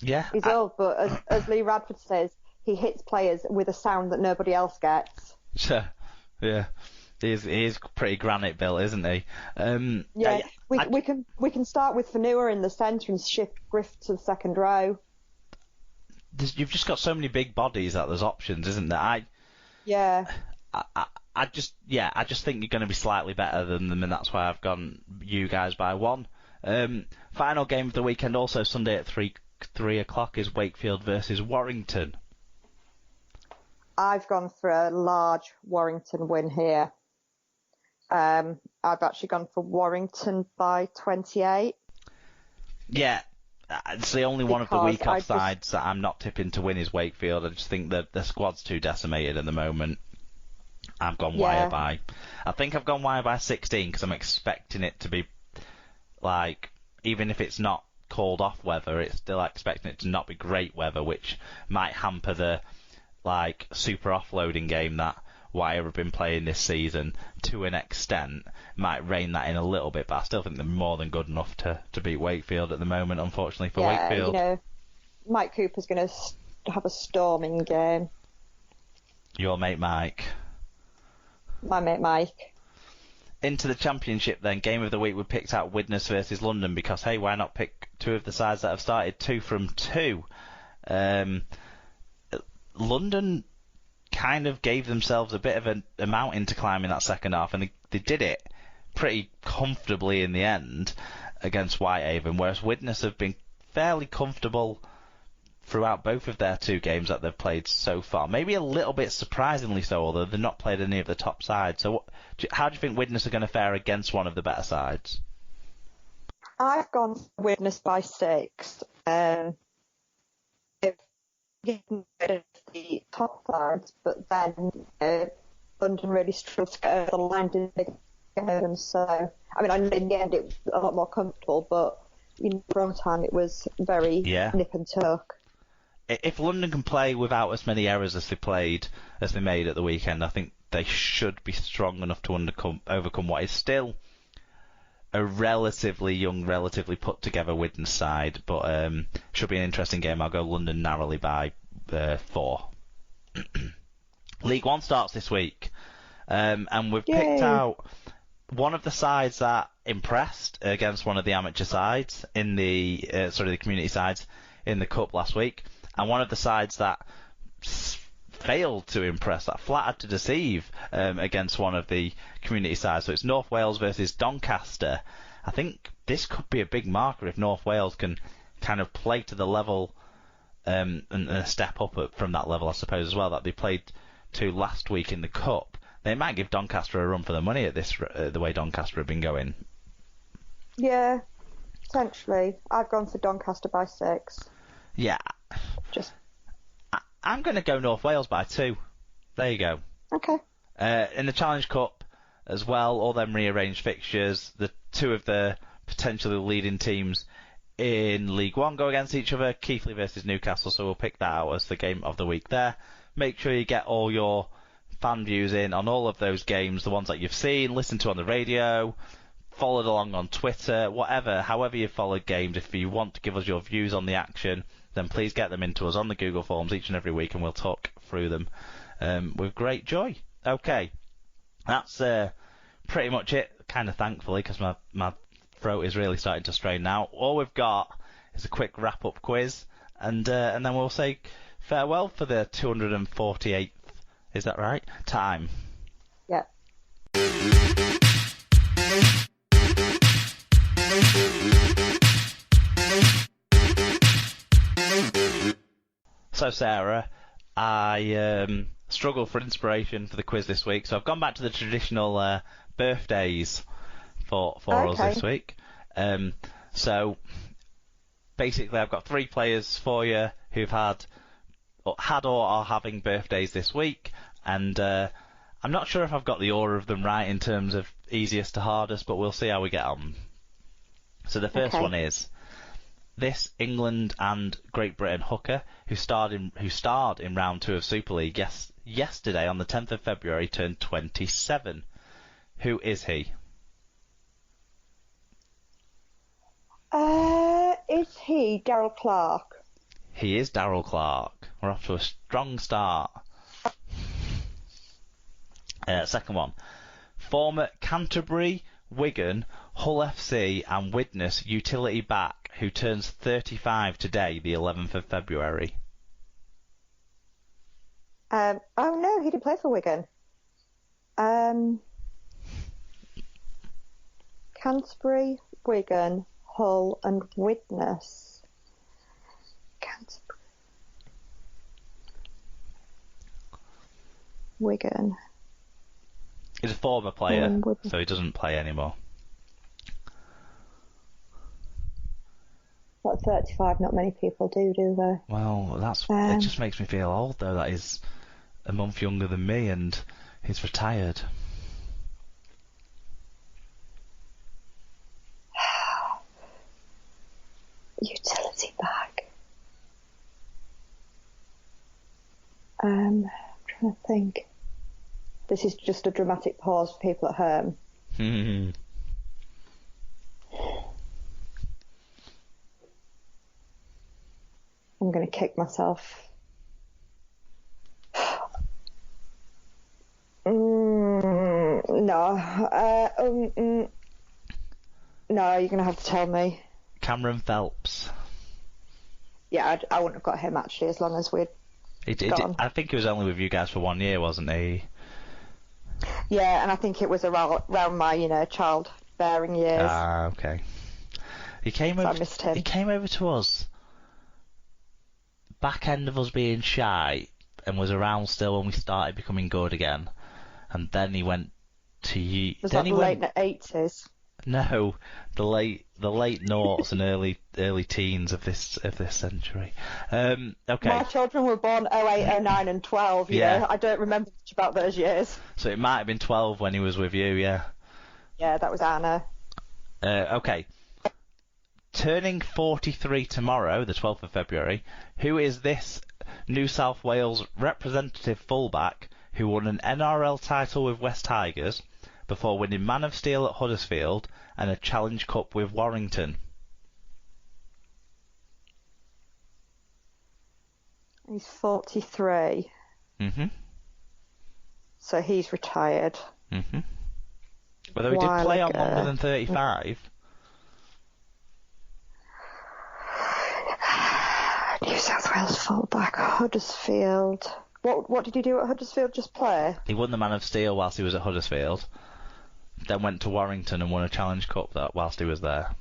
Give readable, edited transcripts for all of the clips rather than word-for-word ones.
Yeah. He's old, but as Lee Radford says, he hits players with a sound that nobody else gets. Yeah. He is pretty granite built, isn't he? We can start with Fanua in the centre and shift Griff to the second row. You've just got so many big bodies that there's options, isn't there? I just think you're going to be slightly better than them, and that's why I've gone you guys by one. Final game of the weekend, also Sunday at 3 o'clock, is Wakefield versus Warrington. I've gone for a large Warrington win here. I've actually gone for Warrington by 28. Yeah, it's the only one of the week-off sides that I'm not tipping to win is Wakefield. I just think that the squad's too decimated at the moment. I've gone wire by. I think I've gone wire by 16 because I'm expecting it to be like, even if it's not called off weather, it's still expecting it to not be great weather, which might hamper the like super offloading game that Wire have been playing this season to an extent. Might rein that in a little bit, but I still think they're more than good enough to beat Wakefield at the moment, unfortunately for Wakefield. You know, Mike Cooper's going to have a storming game. Your mate Mike. My mate Mike. Into the Championship then, game of the week we picked out Widnes versus London because, hey, why not pick two of the sides that have started 2 from 2? London kind of gave themselves a bit of a mountain to climb in that second half, and they did it pretty comfortably in the end against Whitehaven, whereas Widnes have been fairly comfortable throughout both of their 2 games that they've played so far. Maybe a little bit surprisingly so, although they've not played any of the top sides. So how do you think Widnes are going to fare against one of the better sides? I've gone for Widnes by 6. Getting rid of the top sides, but then London really struggled to get over the line, didn't they? And so, I mean, I know in the end it was a lot more comfortable, but for a long time it was very nip and tuck. If London can play without as many errors as they made at the weekend, I think they should be strong enough to overcome what is still a relatively young, relatively put together Widnes side, but should be an interesting game. I'll go London narrowly by 4. League One starts this week, and we've picked out one of the sides that impressed against one of the amateur sides in the the community sides in the cup last week, and one of the sides that failed to impress, that flattered to deceive against one of the community sides. So it's North Wales versus Doncaster. I think this could be a big marker if North Wales can kind of play to the level and a step up from that level, I suppose, as well, that they played to last week in the Cup. They might give Doncaster a run for the money at this the way Doncaster have been going. Yeah, potentially. I've gone for Doncaster by 6. Yeah. I'm going to go North Wales by 2. There you go. Okay. In the Challenge Cup as well, all them rearranged fixtures, the 2 of the potentially leading teams in League One go against each other, Keighley versus Newcastle, so we'll pick that out as the game of the week there. Make sure you get all your fan views in on all of those games, the ones that you've seen, listened to on the radio, followed along on Twitter, whatever, however you followed games. If you want to give us your views on the action, then please get them into us on the Google Forms each and every week, and we'll talk through them with great joy. Okay, that's pretty much it, kind of thankfully, because my throat is really starting to strain now. All we've got is a quick wrap-up quiz, and then we'll say farewell for the 248th, is that right, time? Yeah. So Sarah, I struggled for inspiration for the quiz this week, so I've gone back to the traditional birthdays for us this week. So basically I've got 3 players for you who've had or are having birthdays this week, and I'm not sure if I've got the order of them right in terms of easiest to hardest, but we'll see how we get on. So the first one is this England and Great Britain hooker who starred in round 2 of Super League yesterday on the 10th of February turned 27. Who is he? Is he Daryl Clark? He is Darryl Clark. We're off to a strong start. Second one. Former Canterbury, Wigan, Hull FC and Widnes utility back who turns 35 today, the 11th of February. Oh no, he didn't play for Wigan. Canterbury, Wigan, Hull and Widnes. Canterbury. Wigan. He's a former player, so he doesn't play anymore. At 35, not many people do they? Well, it just makes me feel old, though, that he's a month younger than me and he's retired. Utility bag. I'm trying to think. This is just a dramatic pause for people at home. I'm going to kick myself. No. No, you're going to have to tell me. Cameron Phelps. Yeah, I wouldn't have got him, actually, as long as we'd gone. I think he was only with you guys for 1 year, wasn't he? Yeah, and I think it was around my, childbearing years. Ah, okay. I missed him. He came over to us back end of us being shy and was around still when we started becoming good again. And then he went to you. Was that the late 80s? No, the late noughts and early teens of this century. Okay. My children were born 08, 09 and 12, you know. I don't remember much about those years. So it might have been 12 when he was with you, yeah. Yeah, that was Anna. Okay. Turning 43 tomorrow, the 12th of February, who is this New South Wales representative fullback who won an NRL title with West Tigers before winning Man of Steel at Huddersfield and a Challenge Cup with Warrington? He's 43. Mm-hmm. So he's retired. Mm-hmm. Although he did play on longer than 35. New South Wales fullback, Huddersfield. What did he do at Huddersfield? Just play? He won the Man of Steel whilst he was at Huddersfield. Then went to Warrington and won a Challenge Cup whilst he was there.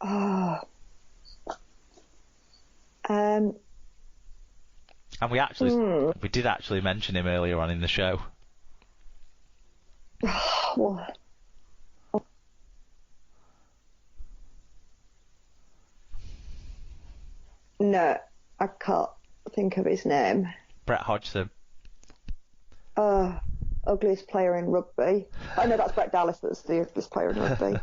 Oh. And we did actually mention him earlier on in the show. What? No, I can't think of his name. Brett Hodgson. Ugliest player in rugby. Oh no, that's Brett Dallas that's the ugliest player in rugby.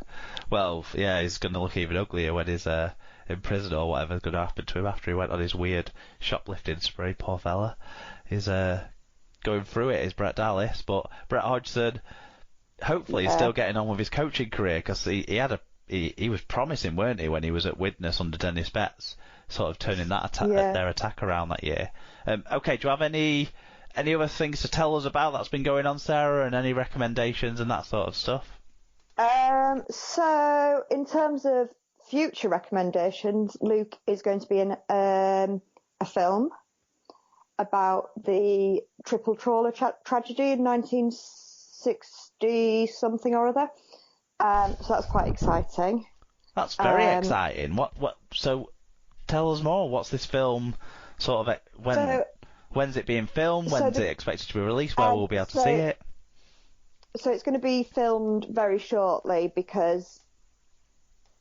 Well, yeah, he's going to look even uglier when he's in prison or whatever's going to happen to him after he went on his weird shoplifting spree. Poor fella. He's going through it, is Brett Dallas. But Brett Hodgson, hopefully, he's still getting on with his coaching career because he was promising, weren't he, when he was at Widnes under Dennis Betts, sort of turning their attack around that year. Okay, do you have any other things to tell us about that's been going on, Sarah, and any recommendations and that sort of stuff? So, in terms of future recommendations, Luke is going to be in a film about the triple trawler tragedy in 1960 something or other. So that's quite exciting. That's very exciting. So, tell us more. What's this film sort of? When's it being filmed? When's it expected to be released? Where will we be able to see it? So it's going to be filmed very shortly because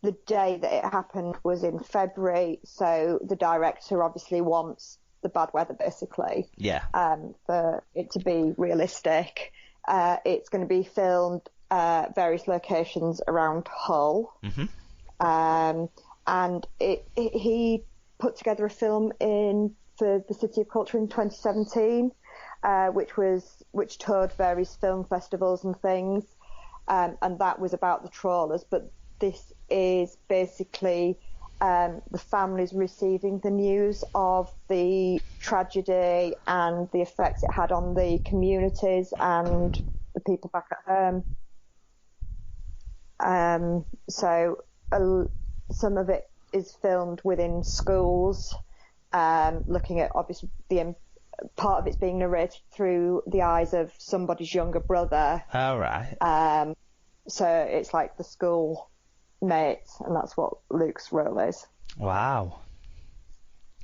the day that it happened was in February. So the director obviously wants the bad weather, basically. Yeah. For it to be realistic. It's going to be filmed various locations around Hull. Mm-hmm. And he put together a film for the City of Culture in 2017. which toured various film festivals and things, and that was about the trawlers. But this is basically the families receiving the news of the tragedy and the effects it had on the communities and the people back at home. So some of it is filmed within schools, looking at obviously the part of it's being narrated through the eyes of somebody's younger brother. All right. So it's like the school mates, and that's what Luke's role is. Wow.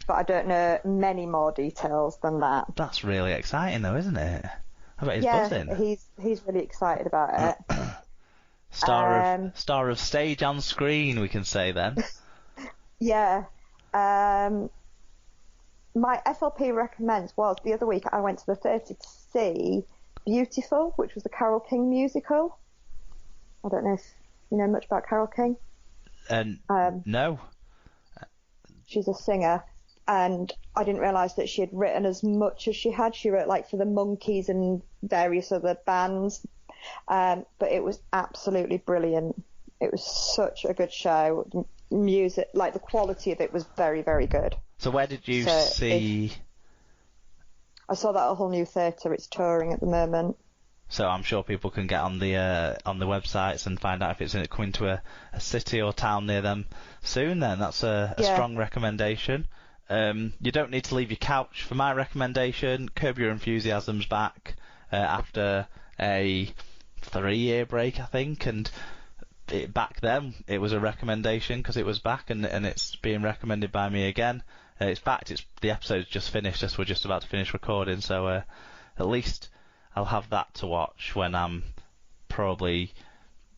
But I don't know many more details than that. That's really exciting, though, isn't it? I bet he's buzzing. He's really excited about it. Star of stage on screen, we can say then. Yeah. My SLP recommends was the other week I went to the theatre to see Beautiful, which was the Carole King musical. I don't know if you know much about Carole King. No. She's a singer, and I didn't realise that she had written as much as she had. She wrote like for the Monkees and various other bands, but it was absolutely brilliant. It was such a good show. Music, like the quality of it was very, very good. So where did you see? I saw that at a whole new theatre. It's touring at the moment. So I'm sure people can get on the websites and find out if it's coming to a city or town near them soon. Then that's a strong recommendation. You don't need to leave your couch for my recommendation. Curb Your Enthusiasm's back after a 3-year break, I think, and back then it was a recommendation because it was back, and it's being recommended by me again. It's back. The episode's just finished. We're just about to finish recording, so at least I'll have that to watch when I'm probably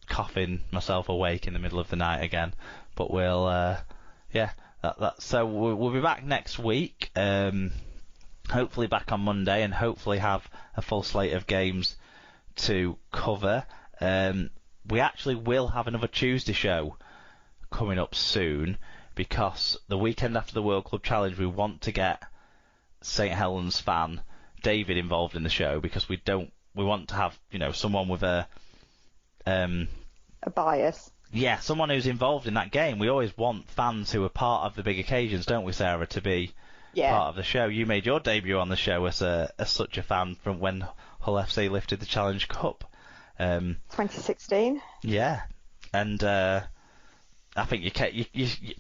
coughing myself awake in the middle of the night again. But we'll, so we'll be back next week. Hopefully back on Monday, and hopefully have a full slate of games to cover. We actually will have another Tuesday show coming up soon, because the weekend after the World Club Challenge we want to get St Helens fan David involved in the show, because we want to have someone with a bias. Yeah, someone who's involved in that game. We always want fans who are part of the big occasions, don't we, Sarah, to be part of the show. You made your debut on the show as such a fan from when Hull FC lifted the Challenge Cup. 2016. Yeah, and I think you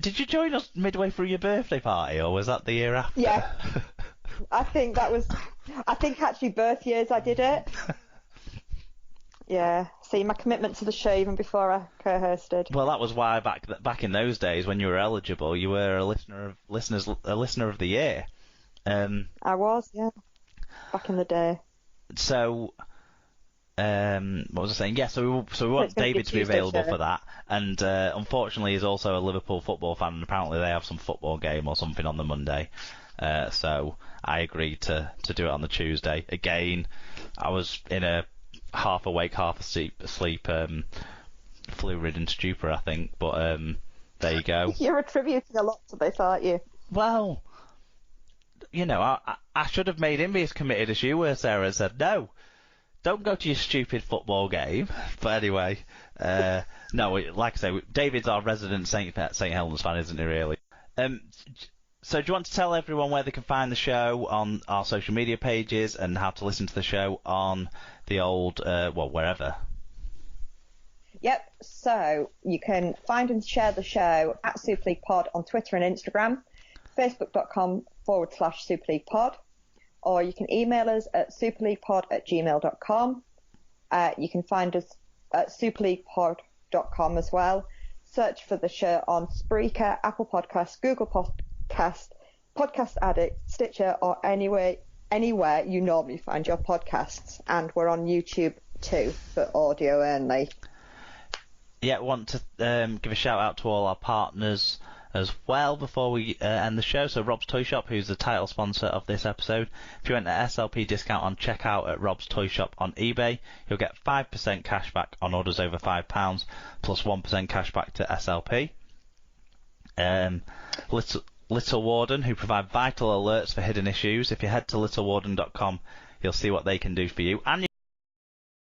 did you join us midway through your birthday party, or was that the year after? Yeah, I think actually birth years I did it. Yeah, see, my commitment to the show even before I co-hosted. Well, that was why back in those days when you were eligible, you were a listener of the year. I was, yeah, back in the day. So. What was I saying? Yeah, so we want David to be available for that, and unfortunately he's also a Liverpool football fan, and apparently they have some football game or something on the Monday, so I agreed to do it on the Tuesday. Again, I was in a half awake, half asleep flu-ridden stupor, I think, but there you go. You're attributing a lot to this, aren't you? Well, I should have made him be as committed as you were, Sarah, and said no. Don't go to your stupid football game. But anyway, no, like I say, David's our resident St Helens fan, isn't he, really? So do you want to tell everyone where they can find the show on our social media pages, and how to listen to the show on the old, wherever? Yep, so you can find and share the show at Super League Pod on Twitter and Instagram, facebook.com/Super League Pod. Or you can email us at superleaguepod@gmail.com. You can find us at superleaguepod.com as well. Search for the show on Spreaker, Apple Podcasts, Google Podcasts, Podcast Addict, Stitcher, or anywhere you normally find your podcasts. And we're on YouTube too, for audio only. Yeah, want to give a shout out to all our partners as well before we end the show. So Rob's Toy Shop, who's the title sponsor of this episode. If you want an SLP discount on checkout at Rob's Toy Shop on eBay, you'll get 5% cash back on orders over £5, plus 1% cash back to SLP. Little Warden, who provide vital alerts for hidden issues. If you head to littlewarden.com, You'll see what they can do for you, and